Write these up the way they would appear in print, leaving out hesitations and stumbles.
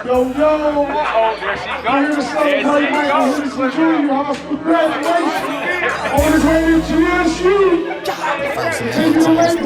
Yo, There she I'm here to celebrate Michael Henderson Jr. Hospital graduation. On his way to GSU. Take it away.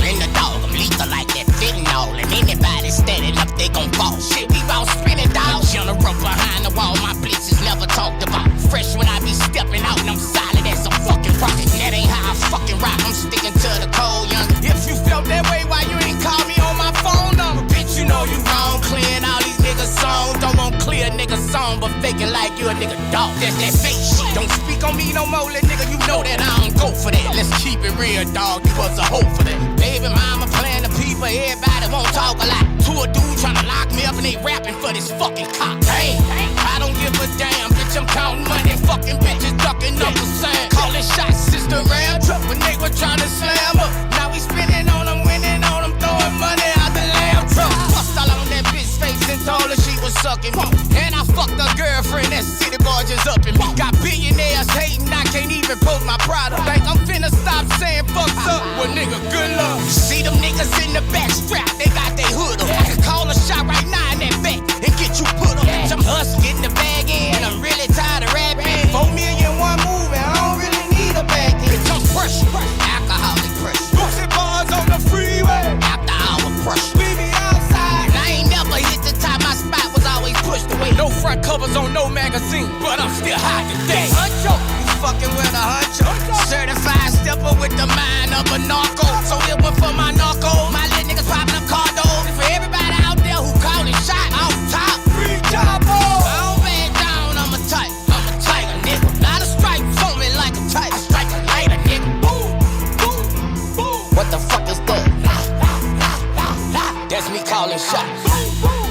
In the dog, I'm lethal like that fentanyl. And anybody standing up, they gon' fall. Shit, we all spinning, dog. General behind the wall, my blitz is never talked about. Fresh when I be stepping out, and I'm solid as a fucking rocket. That ain't how I fucking rock, I'm sticking to the cold, young. If you felt that way, why you ain't call me on my phone number? Bitch, you know you wrong, clearing all these niggas' songs. Don't want clear niggas' song, but faking like you a nigga dog. That's that fake shit. Don't speak on me no more, little nigga, you know that I don't go for that. Let's keep it real, dog, you was a hope for that. Baby mama playing the people, everybody won't talk a lot. To a dude tryna lock me up and they rapping for this fucking cop. Damn, I don't give a damn, bitch, I'm counting money. Fucking bitches ducking up the sand. Calling shots, sister ram truck when they were tryna slam up. Now we spinning on them, winning on them, throwing money out the lamb truck. Bust all on that bitch face and told her she was sucking me. And I fucked her girlfriend, that city boy just up in me. Got billionaires hating, I can't even post my product. Think I'm finna stop saying fucked up. Well, nigga, good luck. See them niggas in the back strap, they got they hood up. I can call a shot right now in that back and get you put up. I'm hustling, getting the bag in, I'm really tired of rapping. 4 million, one move, and I don't really need a back end. Bitch, I'm fresh, alcoholic fresh. Pussy bars on the freeway, after hour fresh. We be outside, and I ain't never hit the top, my spot was always pushed away. No front covers on no magazine, but I'm still hot today. Huncho, you fucking with a huncho. Certified stepper with the mind of a narco. So it went for my narco. My little niggas popping up cardos. And for everybody out there who callin' shot off top, free job, I don't back down, I'm a tiger, nigga. Lot of stripes on me like a tiger. I strike a lighter, nigga. Boom, boom, boom. What the fuck is that? That's me calling shots.